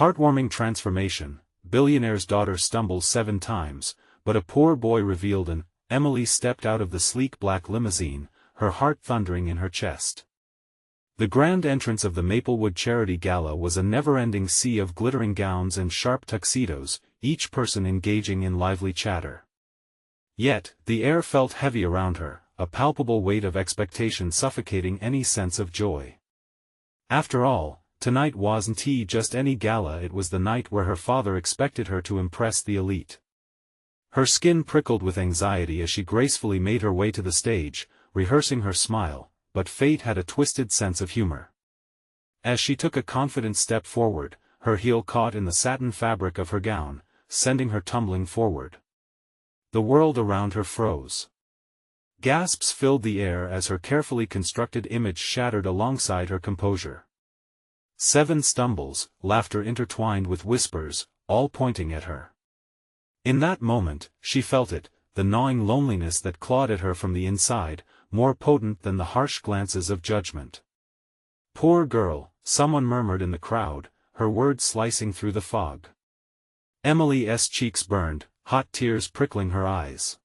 Heartwarming transformation. Billionaire's daughter stumbles 7 times, but a poor boy revealed, and Emily stepped out of the sleek black limousine, her heart thundering in her chest. The grand entrance of the Maplewood Charity Gala was a never-ending sea of glittering gowns and sharp tuxedos, each person engaging in lively chatter. Yet, the air felt heavy around her, a palpable weight of expectation suffocating any sense of joy. After all, tonight wasn't just any gala, it was the night where her father expected her to impress the elite. Her skin prickled with anxiety as she gracefully made her way to the stage, rehearsing her smile, but fate had a twisted sense of humor. As she took a confident step forward, her heel caught in the satin fabric of her gown, sending her tumbling forward. The world around her froze. Gasps filled the air as her carefully constructed image shattered alongside her composure. 7 stumbles, laughter intertwined with whispers, all pointing at her. In that moment, she felt it, the gnawing loneliness that clawed at her from the inside, more potent than the harsh glances of judgment. "Poor girl," someone murmured in the crowd, her words slicing through the fog. Emily's cheeks burned, hot tears prickling her eyes.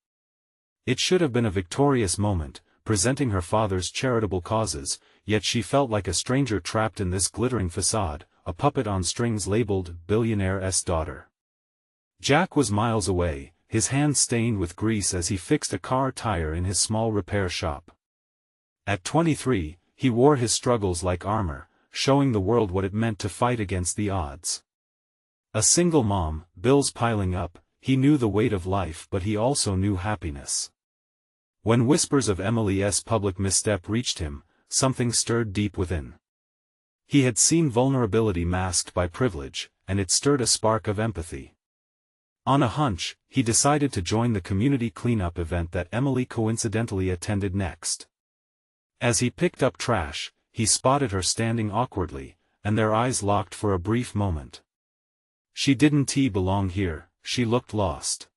It should have been a victorious moment, presenting her father's charitable causes, yet she felt like a stranger trapped in this glittering facade, a puppet on strings labeled Billionaire's daughter. Jack was miles away, his hands stained with grease as he fixed a car tire in his small repair shop. At 23, he wore his struggles like armor, showing the world what it meant to fight against the odds. A single mom, bills piling up, he knew the weight of life, but he also knew happiness. When whispers of Emily's public misstep reached him, something stirred deep within. He had seen vulnerability masked by privilege, and it stirred a spark of empathy. On a hunch, he decided to join the community cleanup event that Emily coincidentally attended next. As he picked up trash, he spotted her standing awkwardly, and their eyes locked for a brief moment. She didn't belong here, she looked lost.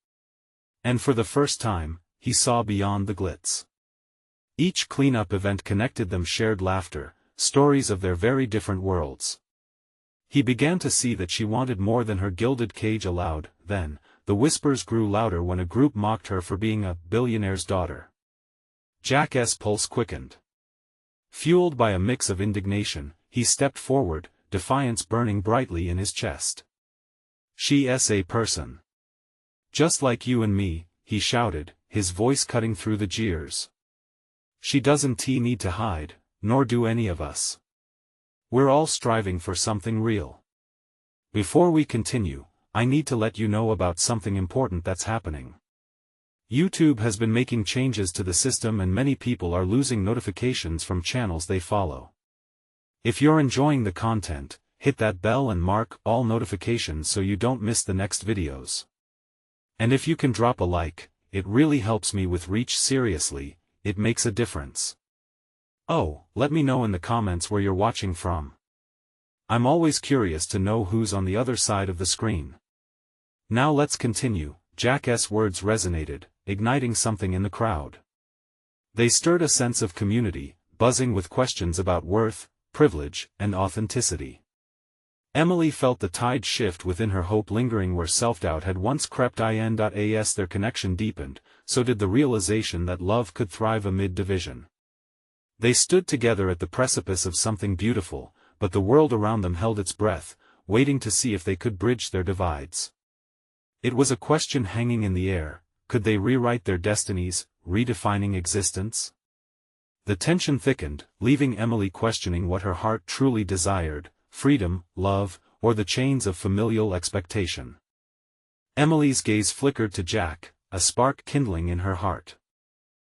And for the first time, he saw beyond the glitz. Each cleanup event connected them, shared laughter, stories of their very different worlds. He began to see that she wanted more than her gilded cage allowed. Then, the whispers grew louder when a group mocked her for being a billionaire's daughter. Jack's pulse quickened. Fueled by a mix of indignation, he stepped forward, defiance burning brightly in his chest. "She's a person. Just like you and me," he shouted, his voice cutting through the jeers. "She doesn't need to hide, nor do any of us. We're all striving for something real. Before we continue, I need to let you know about something important that's happening. YouTube has been making changes to the system and many people are losing notifications from channels they follow. If you're enjoying the content, hit that bell and mark all notifications so you don't miss the next videos. And if you can drop a like, it really helps me with reach. Seriously, it makes a difference. Oh, let me know in the comments where you're watching from. I'm always curious to know who's on the other side of the screen. Now let's continue." Jack's words resonated, igniting something in the crowd. They stirred a sense of community, buzzing with questions about worth, privilege, and authenticity. Emily felt the tide shift within her, hope lingering where self-doubt had once crept in. As their connection deepened, so did the realization that love could thrive amid division. They stood together at the precipice of something beautiful, but the world around them held its breath, waiting to see if they could bridge their divides. It was a question hanging in the air: could they rewrite their destinies, redefining existence? The tension thickened, leaving Emily questioning what her heart truly desired: freedom, love, or the chains of familial expectation. Emily's gaze flickered to Jack, a spark kindling in her heart.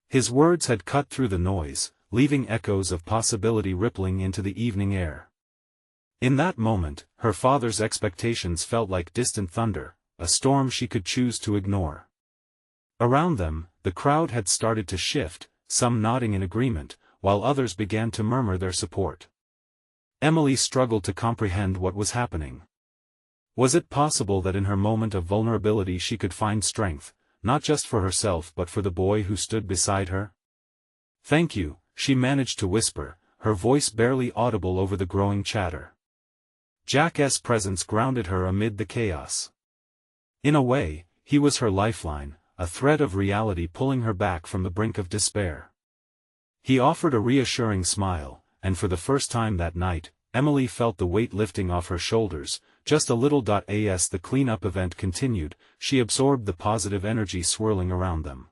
His words had cut through the noise, leaving echoes of possibility rippling into the evening air. In that moment, her father's expectations felt like distant thunder, a storm she could choose to ignore. Around them, the crowd had started to shift, some nodding in agreement, while others began to murmur their support. Emily struggled to comprehend what was happening. Was it possible that in her moment of vulnerability she could find strength, not just for herself but for the boy who stood beside her? "Thank you," she managed to whisper, her voice barely audible over the growing chatter. Jack's presence grounded her amid the chaos. In a way, he was her lifeline, a thread of reality pulling her back from the brink of despair. He offered a reassuring smile, and for the first time that night, Emily felt the weight lifting off her shoulders. Just a little. As the cleanup event continued, she absorbed the positive energy swirling around them.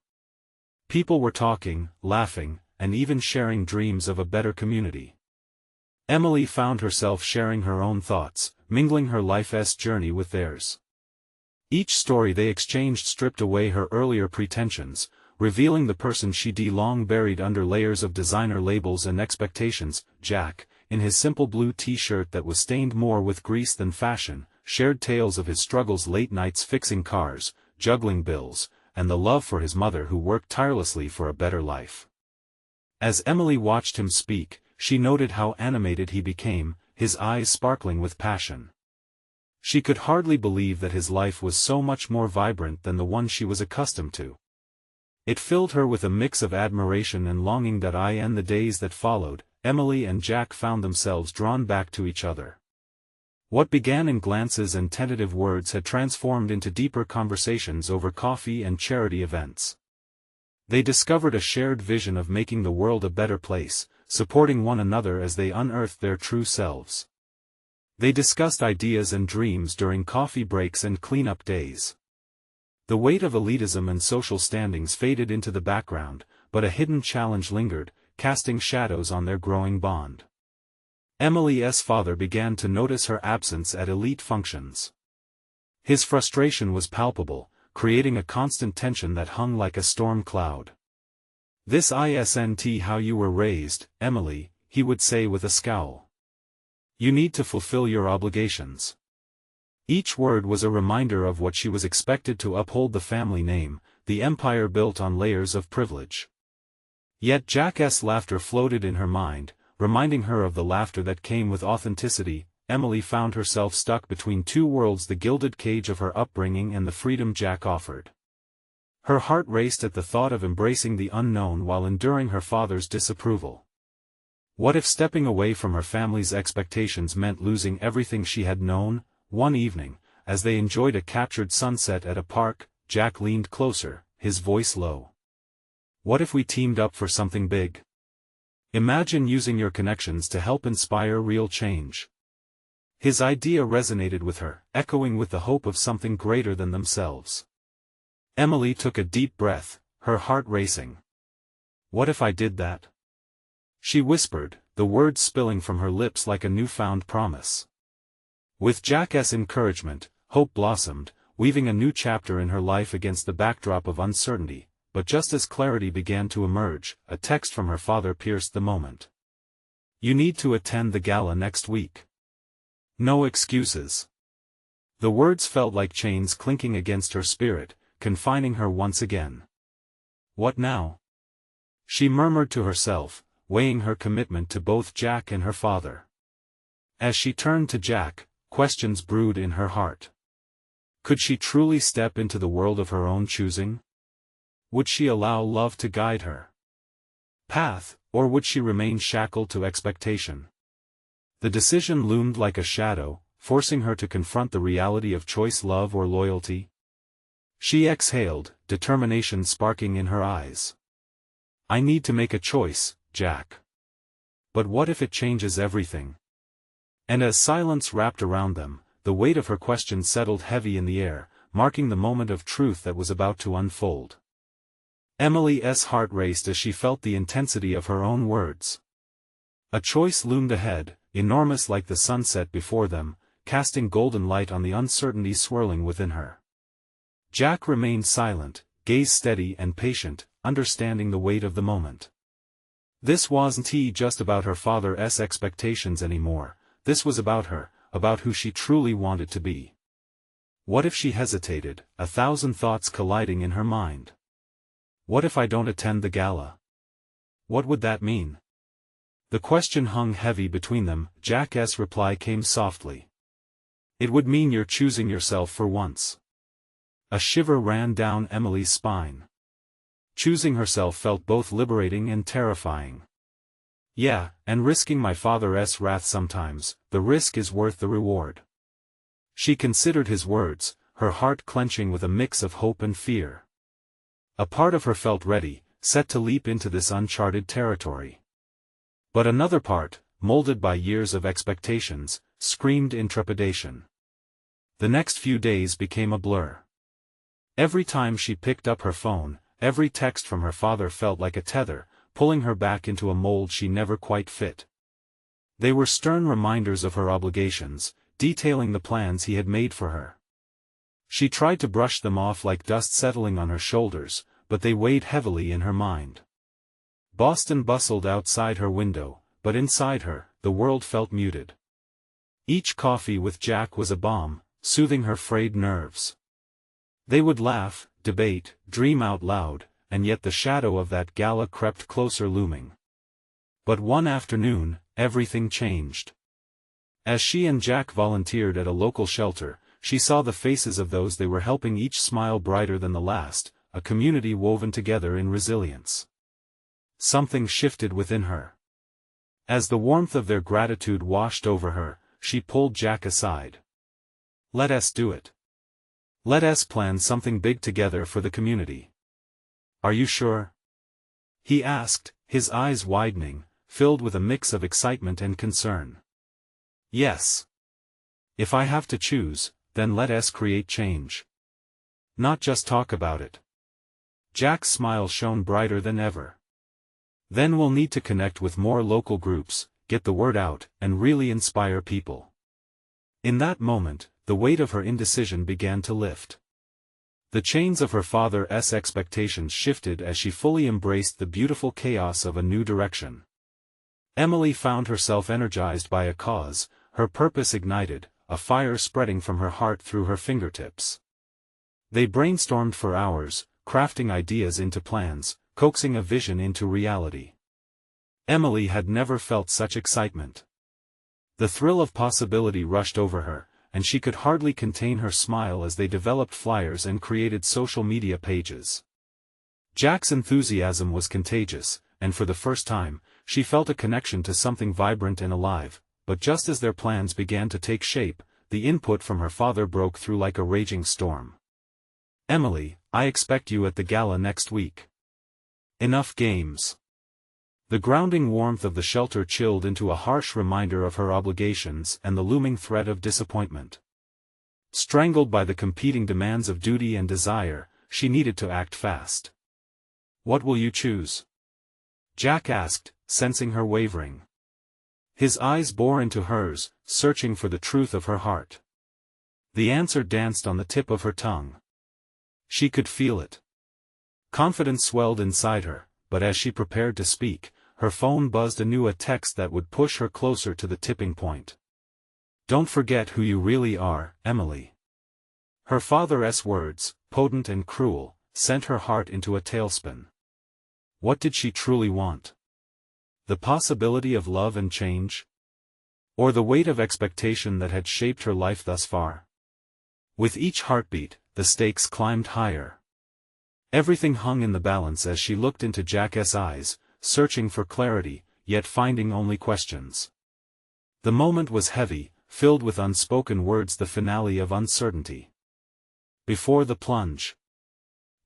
People were talking, laughing, and even sharing dreams of a better community. Emily found herself sharing her own thoughts, mingling her life's journey with theirs. Each story they exchanged stripped away her earlier pretensions, revealing the person she'd long buried under layers of designer labels and expectations. Jack, in his simple blue t-shirt that was stained more with grease than fashion, shared tales of his struggles, late nights fixing cars, juggling bills, and the love for his mother who worked tirelessly for a better life. As Emily watched him speak, she noted how animated he became, his eyes sparkling with passion. She could hardly believe that his life was so much more vibrant than the one she was accustomed to. It filled her with a mix of admiration and longing. In the days that followed, Emily and Jack found themselves drawn back to each other. What began in glances and tentative words had transformed into deeper conversations over coffee and charity events. They discovered a shared vision of making the world a better place, supporting one another as they unearthed their true selves. They discussed ideas and dreams during coffee breaks and cleanup days. The weight of elitism and social standings faded into the background, but a hidden challenge lingered, casting shadows on their growing bond. Emily's father began to notice her absence at elite functions. His frustration was palpable, creating a constant tension that hung like a storm cloud. "This isn't how you were raised, Emily," he would say with a scowl. "You need to fulfill your obligations." Each word was a reminder of what she was expected to uphold: the family name, the empire built on layers of privilege. Yet Jack's laughter floated in her mind, reminding her of the laughter that came with authenticity. Emily found herself stuck between two worlds: the gilded cage of her upbringing and the freedom Jack offered. Her heart raced at the thought of embracing the unknown while enduring her father's disapproval. What if stepping away from her family's expectations meant losing everything she had known? One evening, as they enjoyed a captured sunset at a park, Jack leaned closer, his voice low. "What if we teamed up for something big? Imagine using your connections to help inspire real change." His idea resonated with her, echoing with the hope of something greater than themselves. Emily took a deep breath, her heart racing. "What if I did that?" she whispered, the words spilling from her lips like a newfound promise. With Jack's encouragement, hope blossomed, weaving a new chapter in her life against the backdrop of uncertainty. But just as clarity began to emerge, a text from her father pierced the moment. "You need to attend the gala next week. No excuses." The words felt like chains clinking against her spirit, confining her once again. "What now?" she murmured to herself, weighing her commitment to both Jack and her father. As she turned to Jack, questions brewed in her heart. Could she truly step into the world of her own choosing? Would she allow love to guide her path, or would she remain shackled to expectation? The decision loomed like a shadow, forcing her to confront the reality of choice: love or loyalty. She exhaled, determination sparking in her eyes. "I need to make a choice, Jack. But what if it changes everything?" And as silence wrapped around them, the weight of her question settled heavy in the air, marking the moment of truth that was about to unfold. Emily's heart raced as she felt the intensity of her own words. A choice loomed ahead, enormous like the sunset before them, casting golden light on the uncertainty swirling within her. Jack remained silent, gaze steady and patient, understanding the weight of the moment. This wasn't just about her father's expectations anymore. This was about her, about who she truly wanted to be. What if she hesitated, a thousand thoughts colliding in her mind? What if I don't attend the gala? What would that mean? The question hung heavy between them. Jack's reply came softly. "It would mean you're choosing yourself for once." A shiver ran down Emily's spine. Choosing herself felt both liberating and terrifying. Yeah, and risking my father's wrath sometimes, the risk is worth the reward. She considered his words, her heart clenching with a mix of hope and fear. A part of her felt ready, set to leap into this uncharted territory. But another part, molded by years of expectations, screamed in trepidation. The next few days became a blur. Every time she picked up her phone, every text from her father felt like a tether, pulling her back into a mold she never quite fit. They were stern reminders of her obligations, detailing the plans he had made for her. She tried to brush them off like dust settling on her shoulders, but they weighed heavily in her mind. Boston bustled outside her window, but inside her, the world felt muted. Each coffee with Jack was a balm, soothing her frayed nerves. They would laugh, debate, dream out loud, and yet the shadow of that gala crept closer looming. But one afternoon, everything changed. As she and Jack volunteered at a local shelter, she saw the faces of those they were helping, each smile brighter than the last, a community woven together in resilience. Something shifted within her. As the warmth of their gratitude washed over her, she pulled Jack aside. "Let us do it. Let us plan something big together for the community." "Are you sure?" he asked, his eyes widening, filled with a mix of excitement and concern. "Yes. If I have to choose, then let us create change. Not just talk about it." Jack's smile shone brighter than ever. "Then we'll need to connect with more local groups, get the word out, and really inspire people." In that moment, the weight of her indecision began to lift. The chains of her father's expectations shifted as she fully embraced the beautiful chaos of a new direction. Emily found herself energized by a cause, her purpose ignited, a fire spreading from her heart through her fingertips. They brainstormed for hours, crafting ideas into plans, coaxing a vision into reality. Emily had never felt such excitement. The thrill of possibility rushed over her, and she could hardly contain her smile as they developed flyers and created social media pages. Jack's enthusiasm was contagious, and for the first time, she felt a connection to something vibrant and alive, but just as their plans began to take shape, the input from her father broke through like a raging storm. "Emily, I expect you at the gala next week. Enough games." The grounding warmth of the shelter chilled into a harsh reminder of her obligations and the looming threat of disappointment. Strangled by the competing demands of duty and desire, she needed to act fast. "What will you choose?" Jack asked, sensing her wavering. His eyes bore into hers, searching for the truth of her heart. The answer danced on the tip of her tongue. She could feel it. Confidence swelled inside her, but as she prepared to speak, her phone buzzed anew, a text that would push her closer to the tipping point. "Don't forget who you really are, Emily." Her father's words, potent and cruel, sent her heart into a tailspin. What did she truly want? The possibility of love and change? Or the weight of expectation that had shaped her life thus far? With each heartbeat, the stakes climbed higher. Everything hung in the balance as she looked into Jack's eyes, searching for clarity, yet finding only questions. The moment was heavy, filled with unspoken words, the finale of uncertainty. Before the plunge.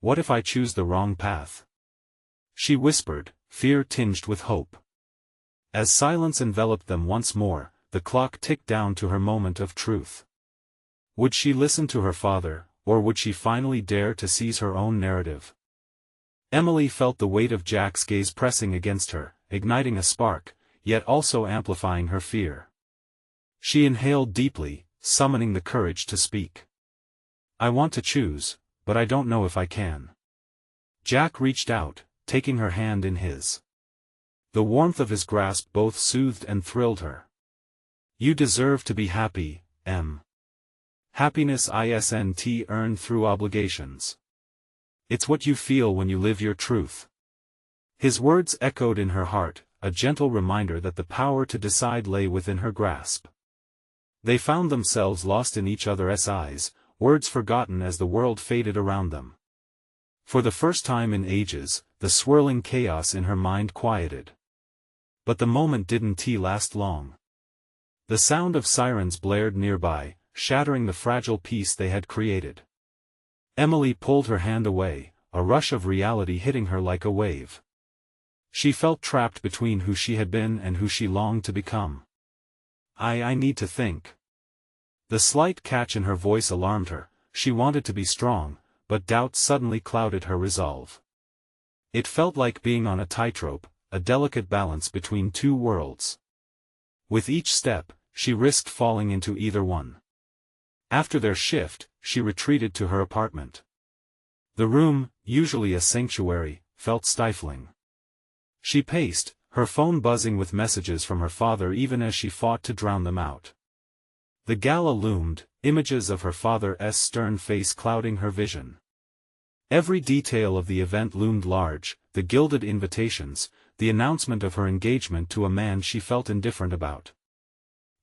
"What if I choose the wrong path?" she whispered, fear tinged with hope. As silence enveloped them once more, the clock ticked down to her moment of truth. Would she listen to her father, or would she finally dare to seize her own narrative? Emily felt the weight of Jack's gaze pressing against her, igniting a spark, yet also amplifying her fear. She inhaled deeply, summoning the courage to speak. "I want to choose, but I don't know if I can." Jack reached out, taking her hand in his. The warmth of his grasp both soothed and thrilled her. "You deserve to be happy, Em. Happiness isn't earned through obligations. It's what you feel when you live your truth." His words echoed in her heart, a gentle reminder that the power to decide lay within her grasp. They found themselves lost in each other's eyes, words forgotten as the world faded around them. For the first time in ages, the swirling chaos in her mind quieted. But the moment didn't last long. The sound of sirens blared nearby, shattering the fragile peace they had created. Emily pulled her hand away, a rush of reality hitting her like a wave. She felt trapped between who she had been and who she longed to become. I need to think. The slight catch in her voice alarmed her. She wanted to be strong, but doubt suddenly clouded her resolve. It felt like being on a tightrope, a delicate balance between two worlds. With each step, she risked falling into either one. After their shift, she retreated to her apartment. The room, usually a sanctuary, felt stifling. She paced, her phone buzzing with messages from her father even as she fought to drown them out. The gala loomed, images of her father's stern face clouding her vision. Every detail of the event loomed large, the gilded invitations, the announcement of her engagement to a man she felt indifferent about.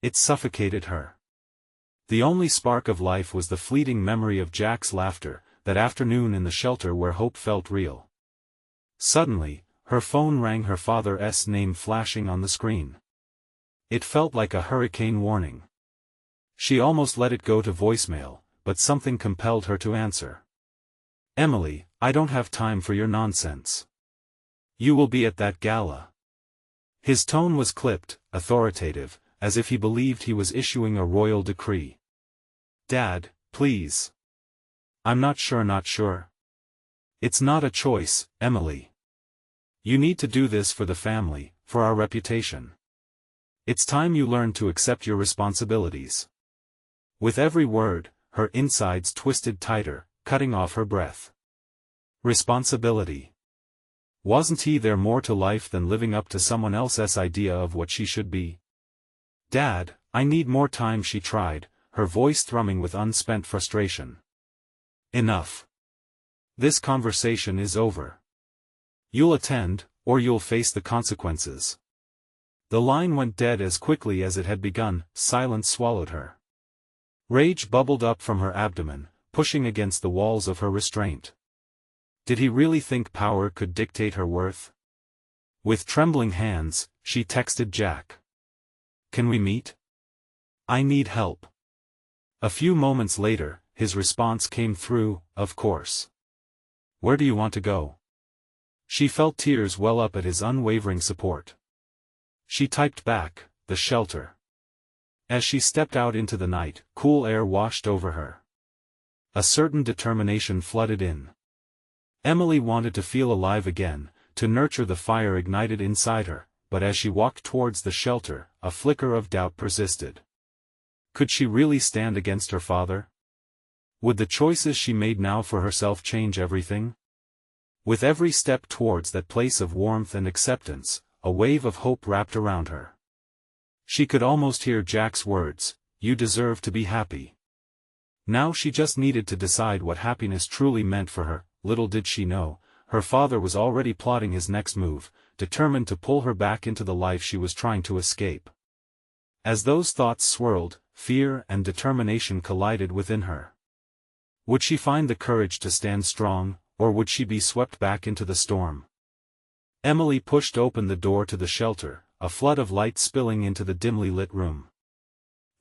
It suffocated her. The only spark of life was the fleeting memory of Jack's laughter, that afternoon in the shelter where hope felt real. Suddenly, her phone rang, her father's name flashing on the screen. It felt like a hurricane warning. She almost let it go to voicemail, but something compelled her to answer. "Emily, I don't have time for your nonsense. You will be at that gala." His tone was clipped, authoritative, as if he believed he was issuing a royal decree. "Dad, please. I'm not sure. It's not a choice, Emily. You need to do this for the family, for our reputation. It's time you learn to accept your responsibilities." With every word, her insides twisted tighter, cutting off her breath. Responsibility. Wasn't there more to life than living up to someone else's idea of what she should be? "Dad, I need more time," she tried, her voice thrumming with unspent frustration. "Enough. This conversation is over. You'll attend, or you'll face the consequences." The line went dead as quickly as it had begun. Silence swallowed her. Rage bubbled up from her abdomen, pushing against the walls of her restraint. Did he really think power could dictate her worth? With trembling hands, she texted Jack. "Can we meet? I need help." A few moments later, his response came through, "Of course. Where do you want to go?" She felt tears well up at his unwavering support. She typed back, "The shelter." As she stepped out into the night, cool air washed over her. A certain determination flooded in. Emily wanted to feel alive again, to nurture the fire ignited inside her, but as she walked towards the shelter, a flicker of doubt persisted. Could she really stand against her father? Would the choices she made now for herself change everything? With every step towards that place of warmth and acceptance, a wave of hope wrapped around her. She could almost hear Jack's words, "You deserve to be happy." Now she just needed to decide what happiness truly meant for her. Little did she know, her father was already plotting his next move, determined to pull her back into the life she was trying to escape. As those thoughts swirled, fear and determination collided within her. Would she find the courage to stand strong, or would she be swept back into the storm? Emily pushed open the door to the shelter, a flood of light spilling into the dimly lit room.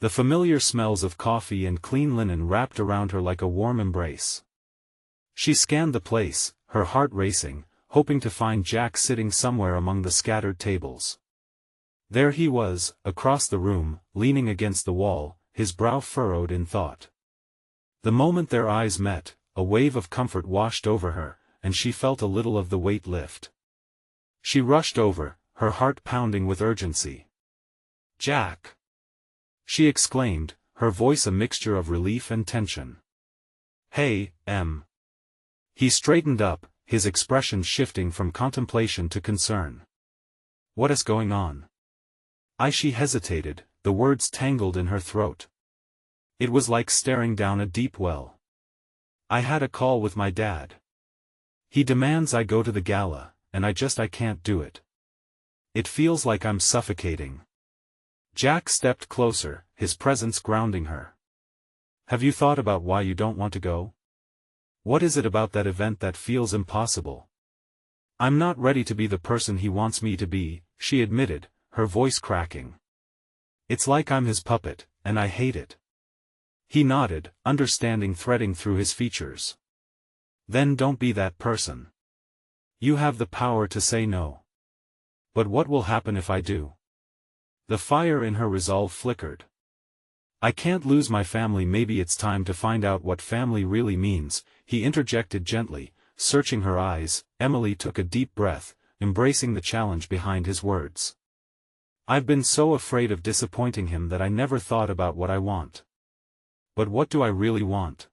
The familiar smells of coffee and clean linen wrapped around her like a warm embrace. She scanned the place, her heart racing, hoping to find Jack sitting somewhere among the scattered tables. There he was, across the room, leaning against the wall, his brow furrowed in thought. The moment their eyes met, a wave of comfort washed over her, and she felt a little of the weight lift. She rushed over, her heart pounding with urgency. "Jack!" she exclaimed, her voice a mixture of relief and tension. "Hey, Em." He straightened up, his expression shifting from contemplation to concern. "What is going on?" She hesitated, the words tangled in her throat. It was like staring down a deep well. "I had a call with my dad. He demands I go to the gala, and I can't do it. It feels like I'm suffocating." Jack stepped closer, his presence grounding her. "Have you thought about why you don't want to go? What is it about that event that feels impossible?" "I'm not ready to be the person he wants me to be," she admitted, her voice cracking. It's like I'm his puppet, and I hate it. He nodded, understanding threading through his features. Then don't be that person. You have the power to say no. But what will happen if I do? The fire in her resolve flickered. I can't lose my family. Maybe it's time to find out what family really means, he interjected gently, searching her eyes. Emily took a deep breath, embracing the challenge behind his words. I've been so afraid of disappointing him that I never thought about what I want. But what do I really want?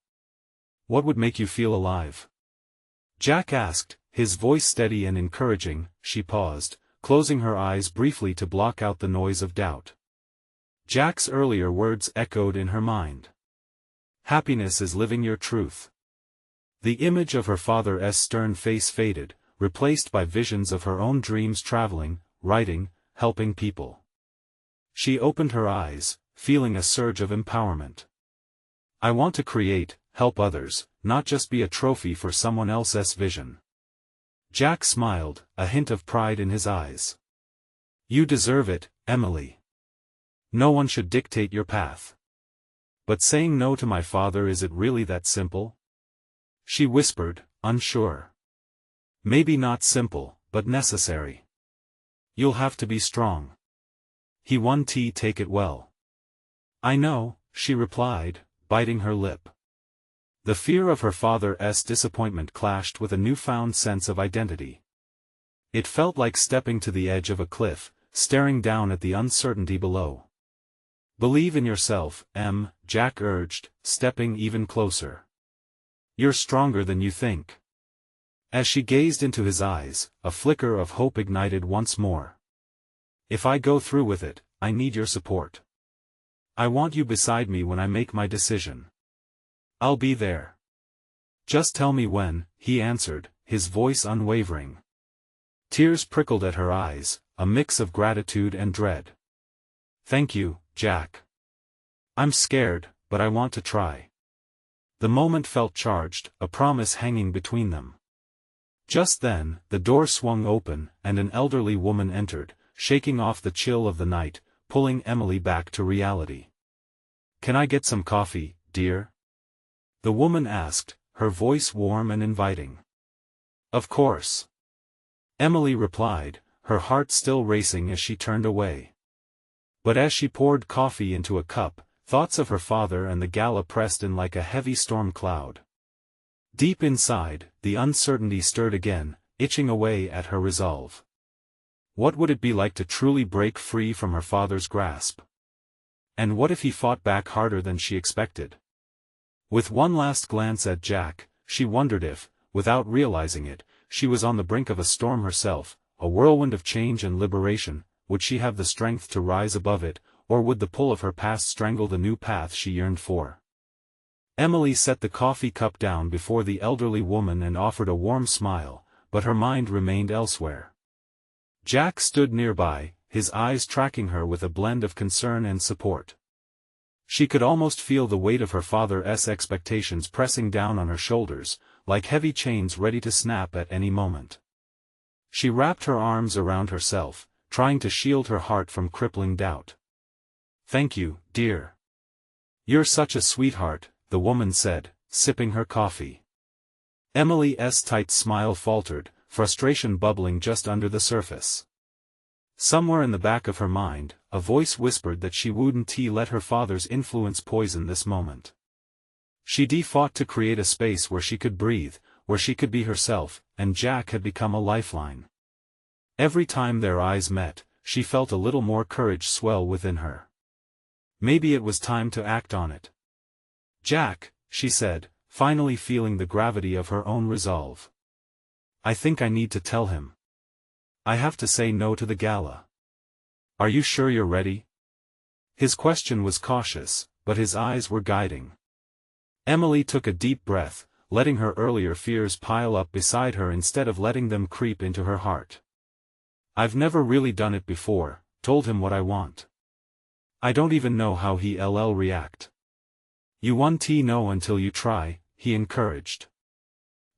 What would make you feel alive? Jack asked, his voice steady and encouraging. She paused, closing her eyes briefly to block out the noise of doubt. Jack's earlier words echoed in her mind. Happiness is living your truth. The image of her father's stern face faded, replaced by visions of her own dreams, traveling, writing, helping people. She opened her eyes, feeling a surge of empowerment. I want to create, help others, not just be a trophy for someone else's vision. Jack smiled, a hint of pride in his eyes. You deserve it, Emily. No one should dictate your path. But saying no to my father, is it really that simple? She whispered, unsure. Maybe not simple, but necessary. You'll have to be strong. He won't take it well. I know, she replied, biting her lip. The fear of her father's disappointment clashed with a newfound sense of identity. It felt like stepping to the edge of a cliff, staring down at the uncertainty below. Believe in yourself, Em, Jack urged, stepping even closer. You're stronger than you think. As she gazed into his eyes, a flicker of hope ignited once more. If I go through with it, I need your support. I want you beside me when I make my decision. I'll be there. Just tell me when, he answered, his voice unwavering. Tears prickled at her eyes, a mix of gratitude and dread. Thank you, Jack. I'm scared, but I want to try. The moment felt charged, a promise hanging between them. Just then, the door swung open, and an elderly woman entered, shaking off the chill of the night, pulling Emily back to reality. Can I get some coffee, dear? The woman asked, her voice warm and inviting. Of course. Emily replied, her heart still racing as she turned away. But as she poured coffee into a cup, thoughts of her father and the gala pressed in like a heavy storm cloud. Deep inside, the uncertainty stirred again, itching away at her resolve. What would it be like to truly break free from her father's grasp? And what if he fought back harder than she expected? With one last glance at Jack, she wondered if, without realizing it, she was on the brink of a storm herself, a whirlwind of change and liberation. Would she have the strength to rise above it, or would the pull of her past strangle the new path she yearned for? Emily set the coffee cup down before the elderly woman and offered a warm smile, but her mind remained elsewhere. Jack stood nearby, his eyes tracking her with a blend of concern and support. She could almost feel the weight of her father's expectations pressing down on her shoulders, like heavy chains ready to snap at any moment. She wrapped her arms around herself, trying to shield her heart from crippling doubt. Thank you, dear. You're such a sweetheart, the woman said, sipping her coffee. Emily's tight smile faltered, frustration bubbling just under the surface. Somewhere in the back of her mind, a voice whispered that she wouldn't let her father's influence poison this moment. She fought to create a space where she could breathe, where she could be herself, and Jack had become a lifeline. Every time their eyes met, she felt a little more courage swell within her. Maybe it was time to act on it. Jack, she said, finally feeling the gravity of her own resolve. I think I need to tell him. I have to say no to the gala. Are you sure you're ready? His question was cautious, but his eyes were guiding. Emily took a deep breath, letting her earlier fears pile up beside her instead of letting them creep into her heart. I've never really done it before, told him what I want. I don't even know how he'll react. You won't know until you try, he encouraged.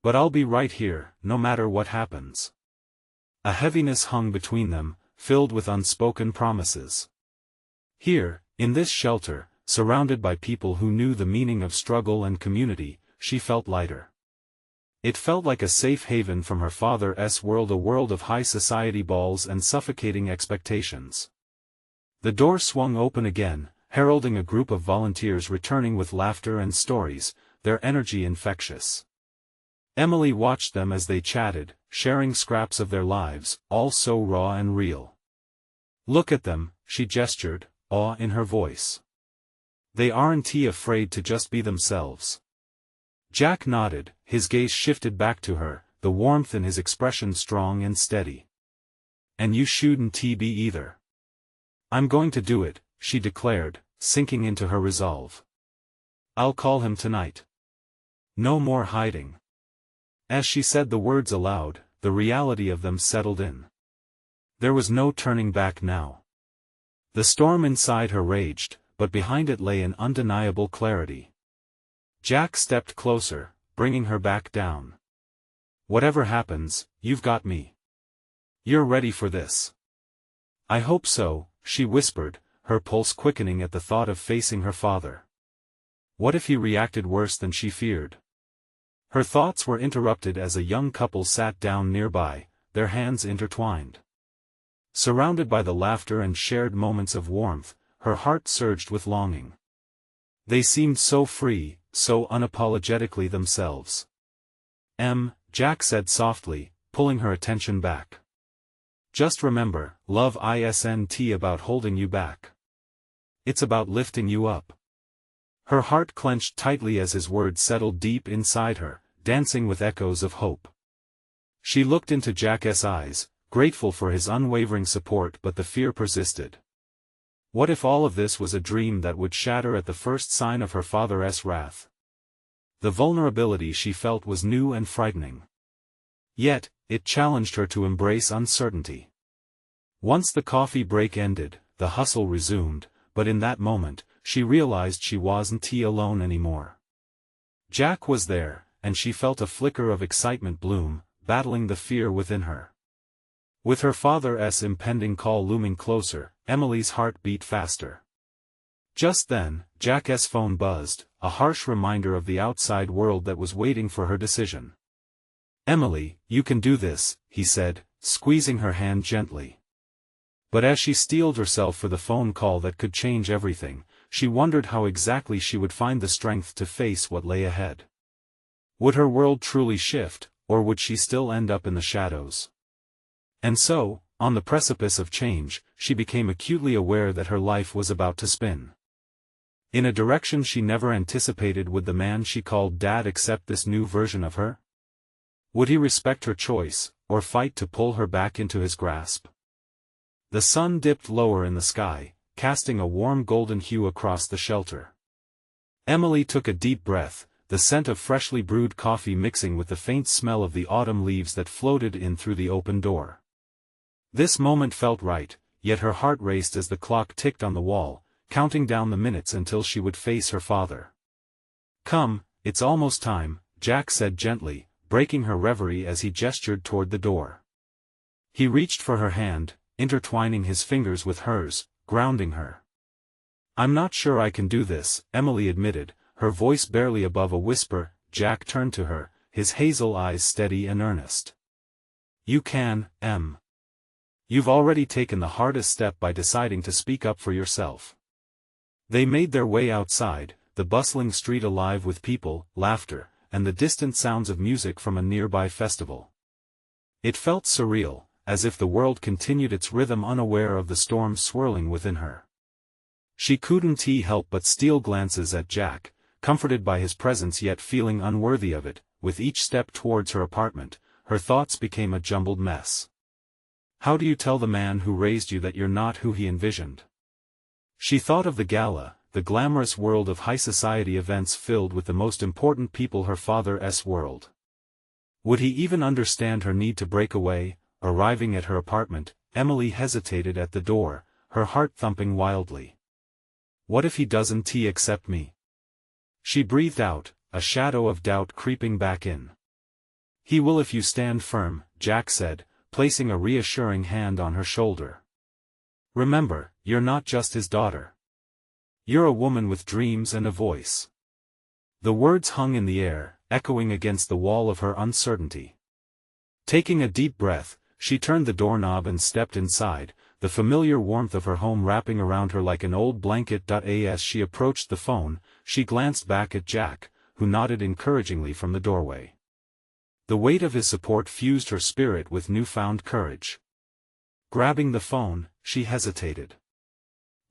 But I'll be right here, no matter what happens. A heaviness hung between them, filled with unspoken promises. Here, in this shelter, surrounded by people who knew the meaning of struggle and community, she felt lighter. It felt like a safe haven from her father's world, a world of high society balls and suffocating expectations. The door swung open again, heralding a group of volunteers returning with laughter and stories, their energy infectious. Emily watched them as they chatted, sharing scraps of their lives, all so raw and real. "Look at them," she gestured, awe in her voice. "They aren't afraid to just be themselves." Jack nodded, his gaze shifted back to her, the warmth in his expression strong and steady. "And you shouldn't be either." "I'm going to do it," she declared, sinking into her resolve. "I'll call him tonight. No more hiding." As she said the words aloud, the reality of them settled in. There was no turning back now. The storm inside her raged, but behind it lay an undeniable clarity. Jack stepped closer, bringing her back down. "Whatever happens, you've got me. You're ready for this." "I hope so," she whispered, her pulse quickening at the thought of facing her father. What if he reacted worse than she feared? Her thoughts were interrupted as a young couple sat down nearby, their hands intertwined. Surrounded by the laughter and shared moments of warmth, her heart surged with longing. They seemed so free, so unapologetically themselves. Jack said softly, pulling her attention back. "Just remember, love isn't about holding you back. It's about lifting you up." Her heart clenched tightly as his words settled deep inside her, dancing with echoes of hope. She looked into Jack's eyes, grateful for his unwavering support, but the fear persisted. What if all of this was a dream that would shatter at the first sign of her father's wrath? The vulnerability she felt was new and frightening. Yet, it challenged her to embrace uncertainty. Once the coffee break ended, the hustle resumed, but in that moment, she realized she wasn't alone anymore. Jack was there, and she felt a flicker of excitement bloom, battling the fear within her. With her father's impending call looming closer, Emily's heart beat faster. Just then, Jack's phone buzzed, a harsh reminder of the outside world that was waiting for her decision. "Emily, you can do this," he said, squeezing her hand gently. But as she steeled herself for the phone call that could change everything, she wondered how exactly she would find the strength to face what lay ahead. Would her world truly shift, or would she still end up in the shadows? And so, on the precipice of change, she became acutely aware that her life was about to spin in a direction she never anticipated. Would the man she called Dad accept this new version of her? Would he respect her choice, or fight to pull her back into his grasp? The sun dipped lower in the sky, casting a warm golden hue across the shelter. Emily took a deep breath, the scent of freshly brewed coffee mixing with the faint smell of the autumn leaves that floated in through the open door. This moment felt right, yet her heart raced as the clock ticked on the wall, counting down the minutes until she would face her father. "Come, it's almost time," Jack said gently, breaking her reverie as he gestured toward the door. He reached for her hand, intertwining his fingers with hers, grounding her. "I'm not sure I can do this," Emily admitted, her voice barely above a whisper. Jack turned to her, his hazel eyes steady and earnest. "You can, Em. You've already taken the hardest step by deciding to speak up for yourself." They made their way outside, the bustling street alive with people, laughter, and the distant sounds of music from a nearby festival. It felt surreal, as if the world continued its rhythm unaware of the storm swirling within her. She couldn't help but steal glances at Jack, comforted by his presence yet feeling unworthy of it. With each step towards her apartment, her thoughts became a jumbled mess. How do you tell the man who raised you that you're not who he envisioned? She thought of the gala, the glamorous world of high society events filled with the most important people, her father's world. Would he even understand her need to break away? Arriving at her apartment, Emily hesitated at the door, her heart thumping wildly. What if he doesn't accept me? She breathed out, a shadow of doubt creeping back in. He will if you stand firm, Jack said, placing a reassuring hand on her shoulder. Remember, you're not just his daughter. You're a woman with dreams and a voice. The words hung in the air, echoing against the wall of her uncertainty. Taking a deep breath, she turned the doorknob and stepped inside, the familiar warmth of her home wrapping around her like an old blanket. As she approached the phone, she glanced back at Jack, who nodded encouragingly from the doorway. The weight of his support fused her spirit with newfound courage. Grabbing the phone, she hesitated.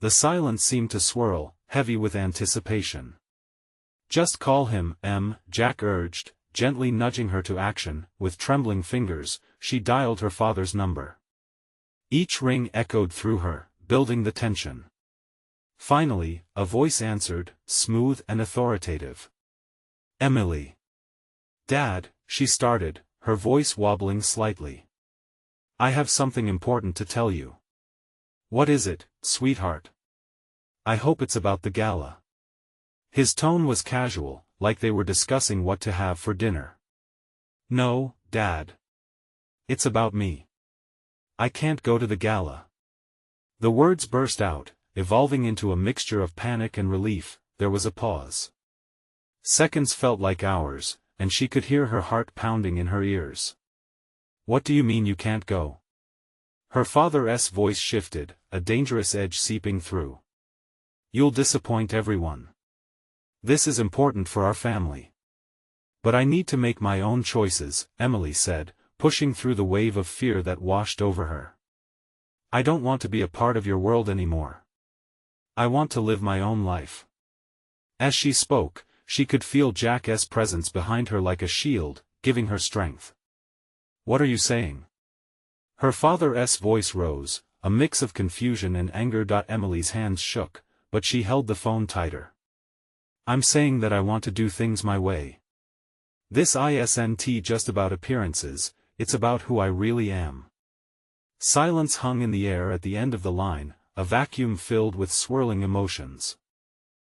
The silence seemed to swirl, heavy with anticipation. "Just call him, Jack urged, gently nudging her to action. With trembling fingers, she dialed her father's number. Each ring echoed through her, building the tension. Finally, a voice answered, smooth and authoritative. "Emily." "Dad," she started, her voice wobbling slightly. "I have something important to tell you." "What is it, sweetheart?" "I hope it's about the gala." His tone was casual, like they were discussing what to have for dinner. "No, Dad. It's about me. I can't go to the gala." The words burst out, evolving into a mixture of panic and relief. There was a pause. Seconds felt like hours, and she could hear her heart pounding in her ears. "What do you mean you can't go?" Her father's voice shifted, a dangerous edge seeping through. "You'll disappoint everyone. This is important for our family." "But I need to make my own choices," Emily said, pushing through the wave of fear that washed over her. "I don't want to be a part of your world anymore. I want to live my own life." As she spoke, she could feel Jack's presence behind her like a shield, giving her strength. "What are you saying?" Her father's voice rose, a mix of confusion and anger. Emily's hands shook, but she held the phone tighter. "I'm saying that I want to do things my way. This isn't just about appearances, it's about who I really am." Silence hung in the air at the end of the line, a vacuum filled with swirling emotions.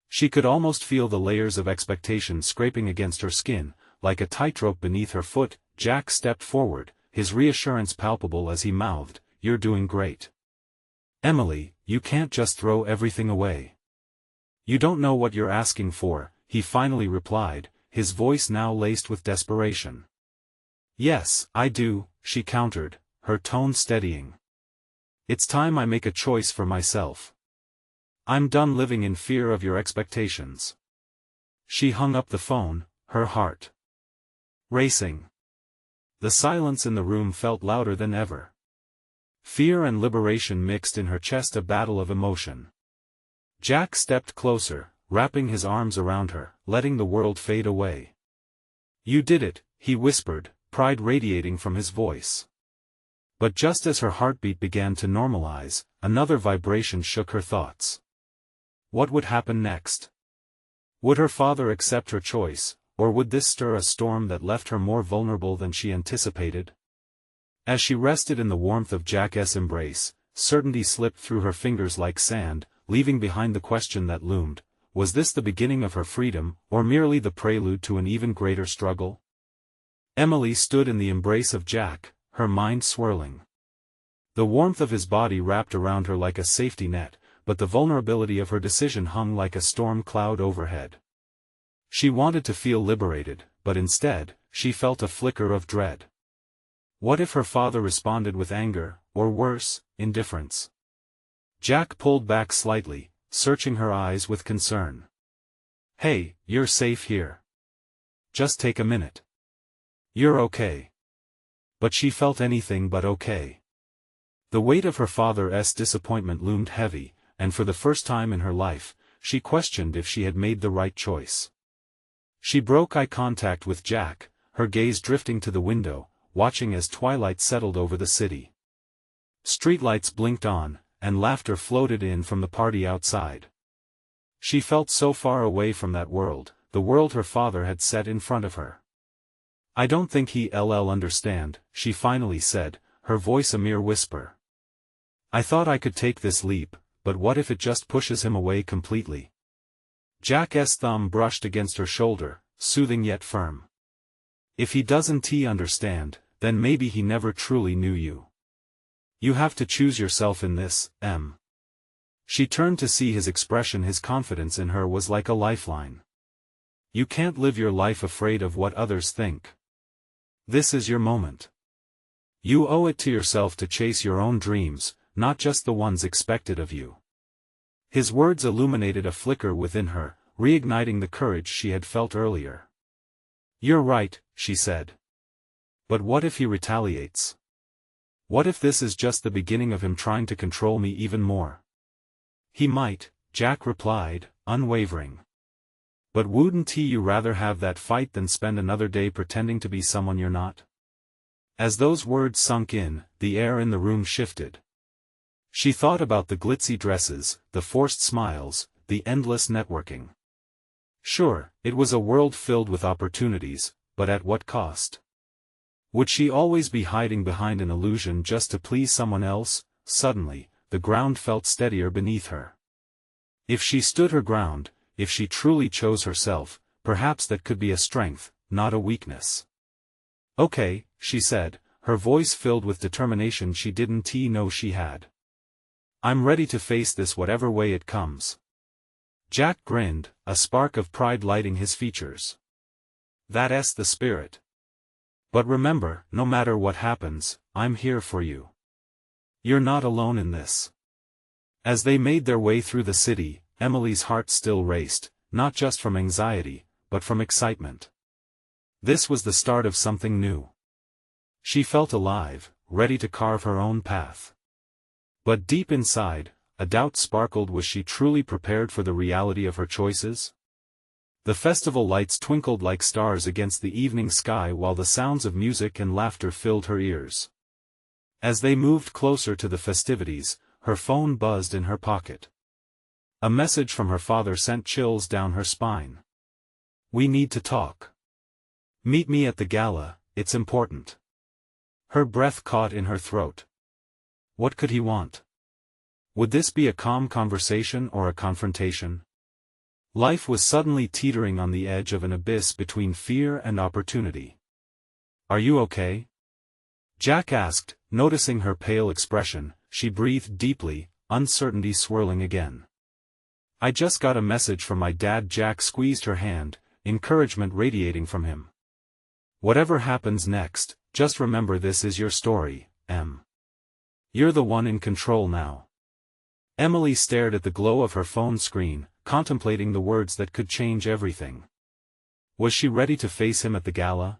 She could almost feel the layers of expectation scraping against her skin, like a tightrope beneath her foot. Jack stepped forward, his reassurance palpable as he mouthed, "You're doing great. Emily, you can't just throw everything away. You don't know what you're asking for," he finally replied, his voice now laced with desperation. "Yes, I do," she countered, her tone steadying. "It's time I make a choice for myself. I'm done living in fear of your expectations." She hung up the phone, her heart racing. The silence in the room felt louder than ever. Fear and liberation mixed in her chest, a battle of emotion. Jack stepped closer, wrapping his arms around her, letting the world fade away. "You did it," he whispered, pride radiating from his voice. But just as her heartbeat began to normalize, another vibration shook her thoughts. What would happen next? Would her father accept her choice, or would this stir a storm that left her more vulnerable than she anticipated? As she rested in the warmth of Jack's embrace, certainty slipped through her fingers like sand, leaving behind the question that loomed: was this the beginning of her freedom, or merely the prelude to an even greater struggle? Emily stood in the embrace of Jack, her mind swirling. The warmth of his body wrapped around her like a safety net, but the vulnerability of her decision hung like a storm cloud overhead. She wanted to feel liberated, but instead, she felt a flicker of dread. What if her father responded with anger, or worse, indifference? Jack pulled back slightly, searching her eyes with concern. "Hey, you're safe here. Just take a minute. You're okay." But she felt anything but okay. The weight of her father's disappointment loomed heavy, and for the first time in her life, she questioned if she had made the right choice. She broke eye contact with Jack, her gaze drifting to the window, watching as twilight settled over the city. Streetlights blinked on, and laughter floated in from the party outside. She felt so far away from that world, the world her father had set in front of her. "I don't think he'll understand," she finally said, her voice a mere whisper. "I thought I could take this leap, but what if it just pushes him away completely?" Jack's thumb brushed against her shoulder, soothing yet firm. "If he doesn't understand, then maybe he never truly knew you. You have to choose yourself in this, Em." She turned to see his expression. His confidence in her was like a lifeline. You can't live your life afraid of what others think. This is your moment. You owe it to yourself to chase your own dreams, not just the ones expected of you. His words illuminated a flicker within her, reigniting the courage she had felt earlier. You're right, she said. But what if he retaliates? What if this is just the beginning of him trying to control me even more? He might, Jack replied, unwavering. But wouldn't you rather have that fight than spend another day pretending to be someone you're not? As those words sunk in, the air in the room shifted. She thought about the glitzy dresses, the forced smiles, the endless networking. Sure, it was a world filled with opportunities, but at what cost? Would she always be hiding behind an illusion just to please someone else? Suddenly, the ground felt steadier beneath her. If she stood her ground, if she truly chose herself, perhaps that could be a strength, not a weakness. Okay, she said, her voice filled with determination she didn't know she had. I'm ready to face this whatever way it comes. Jack grinned, a spark of pride lighting his features. That's the spirit. But remember, no matter what happens, I'm here for you. You're not alone in this. As they made their way through the city, Emily's heart still raced, not just from anxiety, but from excitement. This was the start of something new. She felt alive, ready to carve her own path. But deep inside, a doubt sparkled. Was she truly prepared for the reality of her choices? The festival lights twinkled like stars against the evening sky while the sounds of music and laughter filled her ears. As they moved closer to the festivities, her phone buzzed in her pocket. A message from her father sent chills down her spine. We need to talk. Meet me at the gala, it's important. Her breath caught in her throat. What could he want? Would this be a calm conversation or a confrontation? Life was suddenly teetering on the edge of an abyss between fear and opportunity. Are you okay? Jack asked, noticing her pale expression. She breathed deeply, uncertainty swirling again. I just got a message from my dad. Jack squeezed her hand, encouragement radiating from him. Whatever happens next, just remember this is your story, Em. You're the one in control now. Emily stared at the glow of her phone screen, contemplating the words that could change everything. Was she ready to face him at the gala?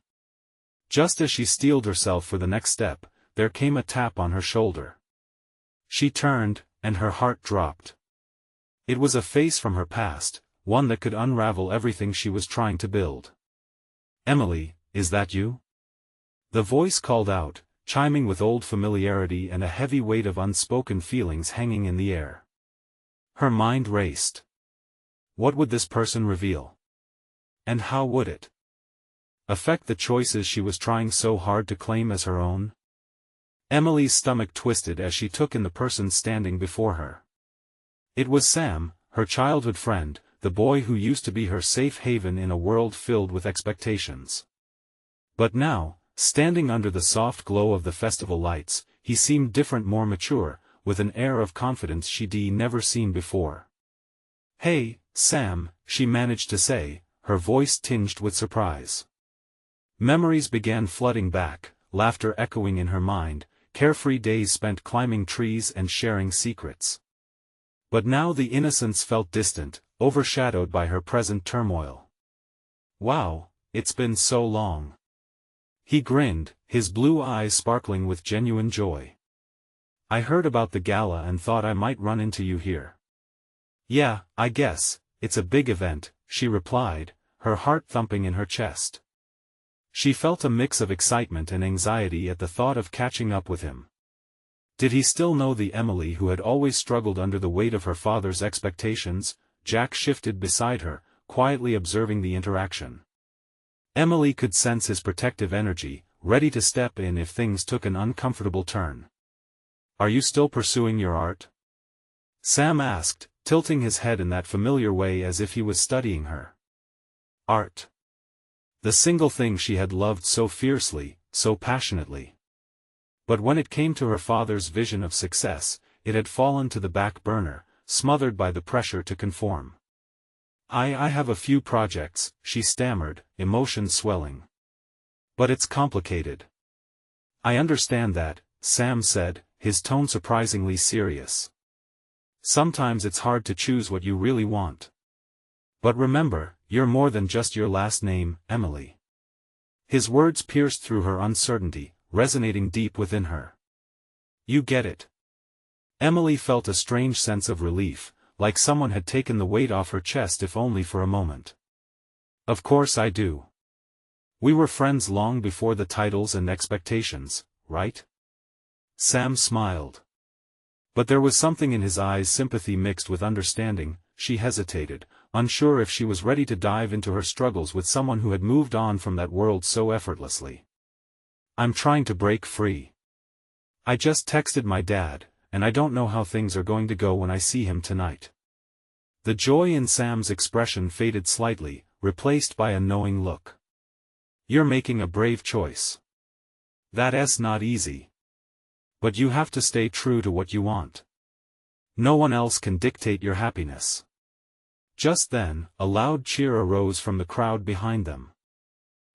Just as she steeled herself for the next step, there came a tap on her shoulder. She turned, and her heart dropped. It was a face from her past, one that could unravel everything she was trying to build. Emily, is that you? The voice called out, chiming with old familiarity and a heavy weight of unspoken feelings hanging in the air. Her mind raced. What would this person reveal? And how would it affect the choices she was trying so hard to claim as her own? Emily's stomach twisted as she took in the person standing before her. It was Sam, her childhood friend, the boy who used to be her safe haven in a world filled with expectations. But now, standing under the soft glow of the festival lights, he seemed different, more mature, with an air of confidence she'd never seen before. Hey, Sam, she managed to say, her voice tinged with surprise. Memories began flooding back, laughter echoing in her mind, carefree days spent climbing trees and sharing secrets. But now the innocence felt distant, overshadowed by her present turmoil. Wow, it's been so long. He grinned, his blue eyes sparkling with genuine joy. I heard about the gala and thought I might run into you here. Yeah, I guess, it's a big event, she replied, her heart thumping in her chest. She felt a mix of excitement and anxiety at the thought of catching up with him. Did he still know the Emily who had always struggled under the weight of her father's expectations? Jack shifted beside her, quietly observing the interaction. Emily could sense his protective energy, ready to step in if things took an uncomfortable turn. Are you still pursuing your art? Sam asked, tilting his head in that familiar way as if he was studying her. Art. The single thing she had loved so fiercely, so passionately. But when it came to her father's vision of success, it had fallen to the back burner, smothered by the pressure to conform. I have a few projects," she stammered, emotion swelling. "But it's complicated." "I understand that," Sam said, his tone surprisingly serious. "Sometimes it's hard to choose what you really want. But remember, you're more than just your last name, Emily." His words pierced through her uncertainty, resonating deep within her. "You get it." Emily felt a strange sense of relief, like someone had taken the weight off her chest if only for a moment. "Of course I do. We were friends long before the titles and expectations, right?" Sam smiled. But there was something in his eyes, sympathy mixed with understanding. She hesitated, unsure if she was ready to dive into her struggles with someone who had moved on from that world so effortlessly. "I'm trying to break free. I just texted my dad, and I don't know how things are going to go when I see him tonight." The joy in Sam's expression faded slightly, replaced by a knowing look. "You're making a brave choice. That's not easy. But you have to stay true to what you want. No one else can dictate your happiness." Just then, a loud cheer arose from the crowd behind them.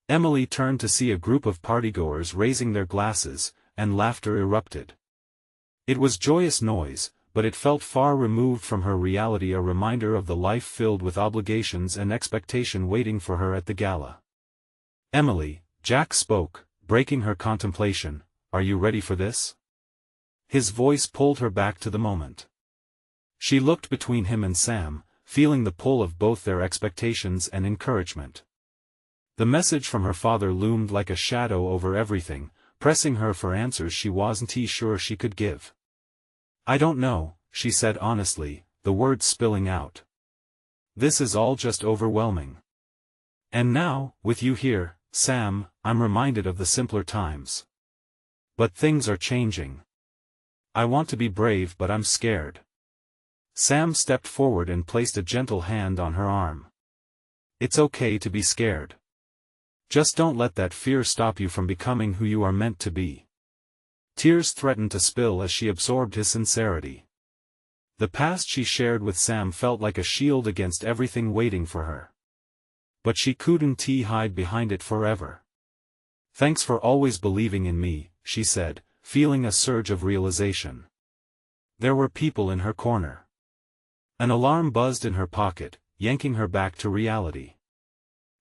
Emily turned to see a group of partygoers raising their glasses, and laughter erupted. It was joyous noise, but it felt far removed from her reality, a reminder of the life filled with obligations and expectation waiting for her at the gala. "Emily," Jack spoke, breaking her contemplation, "are you ready for this?" His voice pulled her back to the moment. She looked between him and Sam, feeling the pull of both their expectations and encouragement. The message from her father loomed like a shadow over everything, pressing her for answers she wasn't sure she could give. "I don't know," she said honestly, the words spilling out. "This is all just overwhelming. And now, with you here, Sam, I'm reminded of the simpler times. But things are changing. I want to be brave, but I'm scared." Sam stepped forward and placed a gentle hand on her arm. "It's okay to be scared. Just don't let that fear stop you from becoming who you are meant to be." Tears threatened to spill as she absorbed his sincerity. The past she shared with Sam felt like a shield against everything waiting for her. But she couldn't hide behind it forever. "Thanks for always believing in me," she said, feeling a surge of realization. There were people in her corner. An alarm buzzed in her pocket, yanking her back to reality.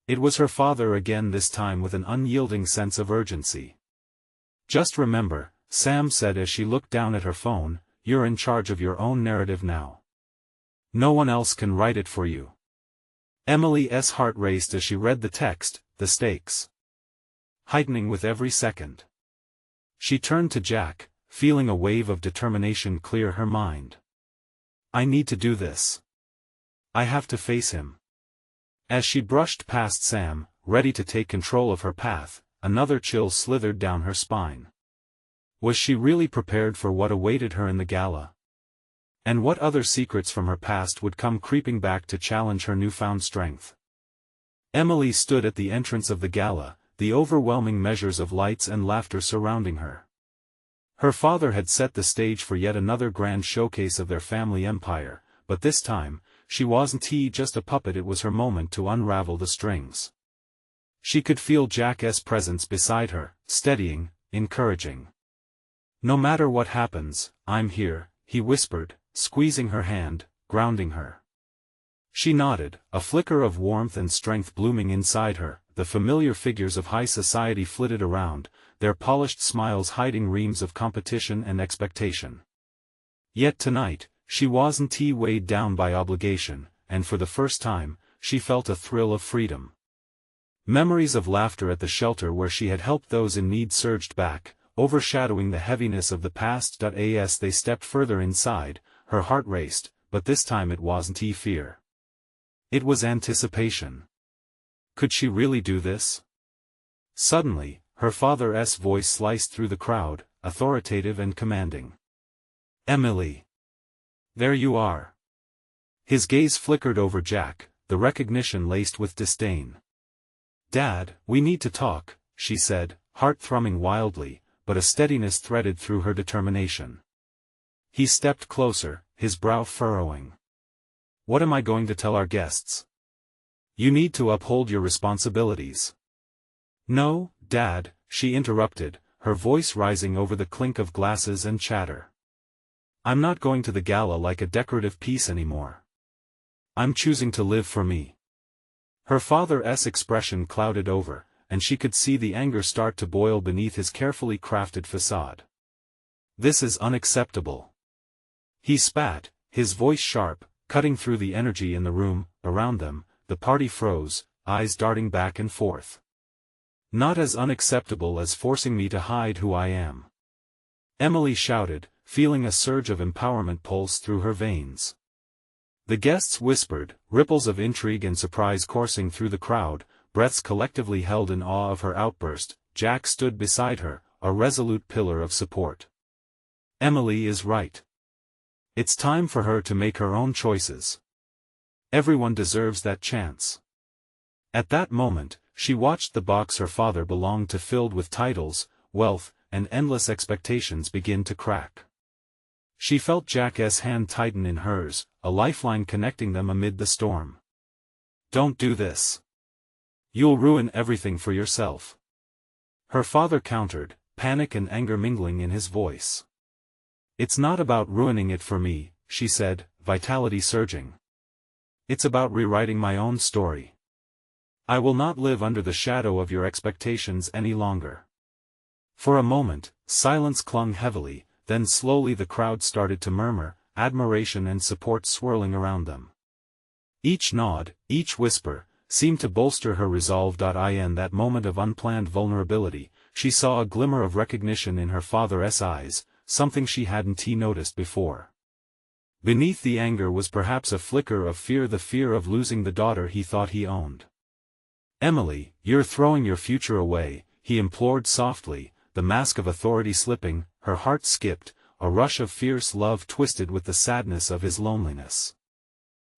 It was her father again, this time with an unyielding sense of urgency. "Just remember," Sam said as she looked down at her phone, "you're in charge of your own narrative now. No one else can write it for you." Emily's heart raced as she read the text, the stakes heightening with every second. She turned to Jack, feeling a wave of determination clear her mind. "I need to do this. I have to face him." As she brushed past Sam, ready to take control of her path, another chill slithered down her spine. Was she really prepared for what awaited her in the gala? And what other secrets from her past would come creeping back to challenge her newfound strength? Emily stood at the entrance of the gala, the overwhelming measures of lights and laughter surrounding her. Her father had set the stage for yet another grand showcase of their family empire, but this time, she wasn't just a puppet. It was her moment to unravel the strings. She could feel Jack's presence beside her, steadying, encouraging. "No matter what happens, I'm here," he whispered, squeezing her hand, grounding her. She nodded, a flicker of warmth and strength blooming inside her. The familiar figures of high society flitted around, their polished smiles hiding reams of competition and expectation. Yet tonight, she wasn't weighed down by obligation, and for the first time, she felt a thrill of freedom. Memories of laughter at the shelter where she had helped those in need surged back, overshadowing the heaviness of the past. As they stepped further inside, her heart raced, but this time it wasn't fear. It was anticipation. Could she really do this? Suddenly, her father's voice sliced through the crowd, authoritative and commanding. "Emily! There you are." His gaze flickered over Jack, the recognition laced with disdain. "Dad, we need to talk," she said, heart thrumming wildly, but a steadiness threaded through her determination. He stepped closer, his brow furrowing. "What am I going to tell our guests?" "You need to uphold your responsibilities." "No, Dad," she interrupted, her voice rising over the clink of glasses and chatter. "I'm not going to the gala like a decorative piece anymore. I'm choosing to live for me." Her father's expression clouded over, and she could see the anger start to boil beneath his carefully crafted facade. "This is unacceptable." He spat, his voice sharp, cutting through the energy in the room. Around them, the party froze, eyes darting back and forth. "Not as unacceptable as forcing me to hide who I am," Emily shouted, feeling a surge of empowerment pulse through her veins. The guests whispered, ripples of intrigue and surprise coursing through the crowd, breaths collectively held in awe of her outburst. Jack stood beside her, a resolute pillar of support. "Emily is right. It's time for her to make her own choices. Everyone deserves that chance." At that moment, she watched the box her father belonged to filled with titles, wealth, and endless expectations begin to crack. She felt Jack's hand tighten in hers, a lifeline connecting them amid the storm. "Don't do this. You'll ruin everything for yourself." Her father countered, panic and anger mingling in his voice. "It's not about ruining it for me," she said, vitality surging. "It's about rewriting my own story. I will not live under the shadow of your expectations any longer." For a moment, silence clung heavily, then slowly the crowd started to murmur, admiration and support swirling around them. Each nod, each whisper, seemed to bolster her resolve. In that moment of unplanned vulnerability, she saw a glimmer of recognition in her father's eyes, something she hadn't noticed before. Beneath the anger was perhaps a flicker of fear, the fear of losing the daughter he thought he owned. "Emily, you're throwing your future away," he implored softly, the mask of authority slipping. Her heart skipped, a rush of fierce love twisted with the sadness of his loneliness.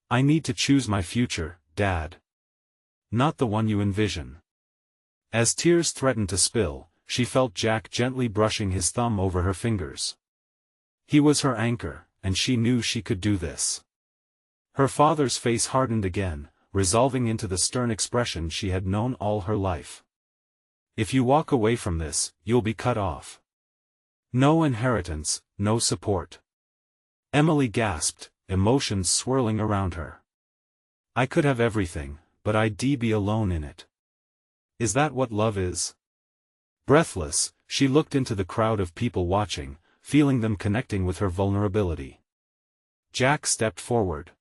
"I need to choose my future, Dad. Not the one you envision." As tears threatened to spill, she felt Jack gently brushing his thumb over her fingers. He was her anchor, and she knew she could do this. Her father's face hardened again, resolving into the stern expression she had known all her life. "If you walk away from this, you'll be cut off. No inheritance, no support." Emily gasped, emotions swirling around her. "I could have everything, but I'd be alone in it. Is that what love is?" Breathless, she looked into the crowd of people watching, feeling them connecting with her vulnerability. Jack stepped forward.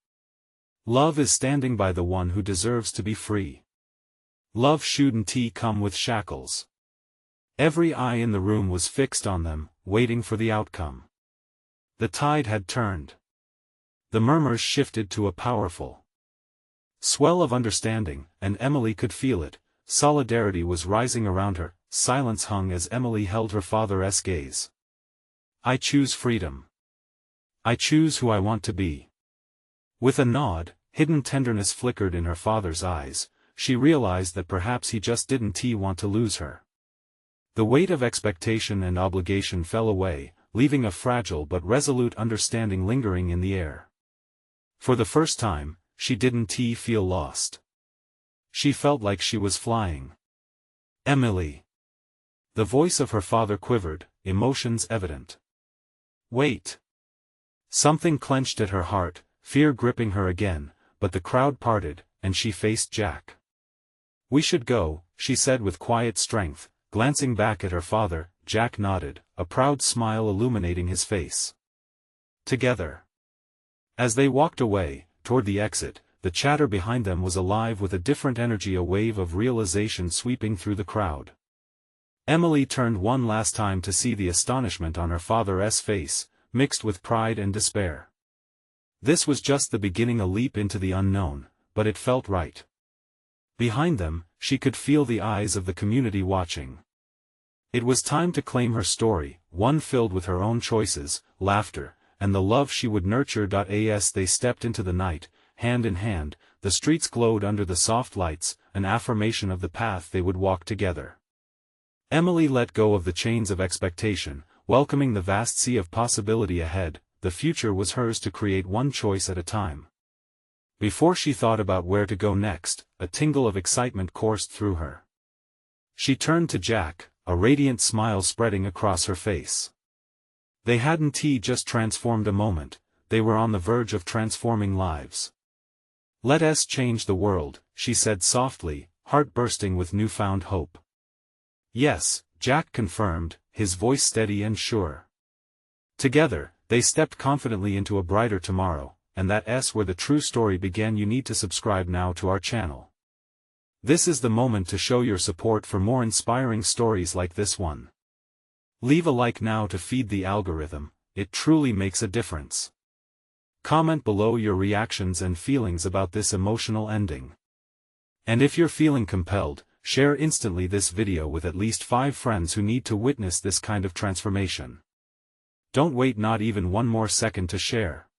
"Love is standing by the one who deserves to be free. Love shouldn't come with shackles." Every eye in the room was fixed on them, waiting for the outcome. The tide had turned. The murmurs shifted to a powerful swell of understanding, and Emily could feel it. Solidarity was rising around her. Silence hung as Emily held her father's gaze. "I choose freedom. I choose who I want to be." With a nod, hidden tenderness flickered in her father's eyes. She realized that perhaps he just didn't want to lose her. The weight of expectation and obligation fell away, leaving a fragile but resolute understanding lingering in the air. For the first time, she didn't feel lost. She felt like she was flying. "Emily." The voice of her father quivered, emotions evident. "Wait." Something clenched at her heart, fear gripping her again, but the crowd parted, and she faced Jack. "We should go," she said with quiet strength, glancing back at her father. Jack nodded, a proud smile illuminating his face. "Together." As they walked away, toward the exit, the chatter behind them was alive with a different energy, a wave of realization sweeping through the crowd. Emily turned one last time to see the astonishment on her father's face, mixed with pride and despair. This was just the beginning, a leap into the unknown, but it felt right. Behind them, she could feel the eyes of the community watching. It was time to claim her story, one filled with her own choices, laughter, and the love she would nurture. As they stepped into the night, hand in hand, the streets glowed under the soft lights, an affirmation of the path they would walk together. Emily let go of the chains of expectation, welcoming the vast sea of possibility ahead. the future was hers to create one choice at a time. Before she thought about where to go next, a tingle of excitement coursed through her. She turned to Jack, a radiant smile spreading across her face. They hadn't just transformed a moment, they were on the verge of transforming lives. "Let us change the world," she said softly, heart bursting with newfound hope. "Yes," Jack confirmed, his voice steady and sure. Together, they stepped confidently into a brighter tomorrow, and that's where the true story began. You need to subscribe now to our channel. This is the moment to show your support for more inspiring stories like this one. Leave a like now to feed the algorithm, it truly makes a difference. Comment below your reactions and feelings about this emotional ending. And if you're feeling compelled, share instantly this video with at least 5 friends who need to witness this kind of transformation. Don't wait not even one more second to share.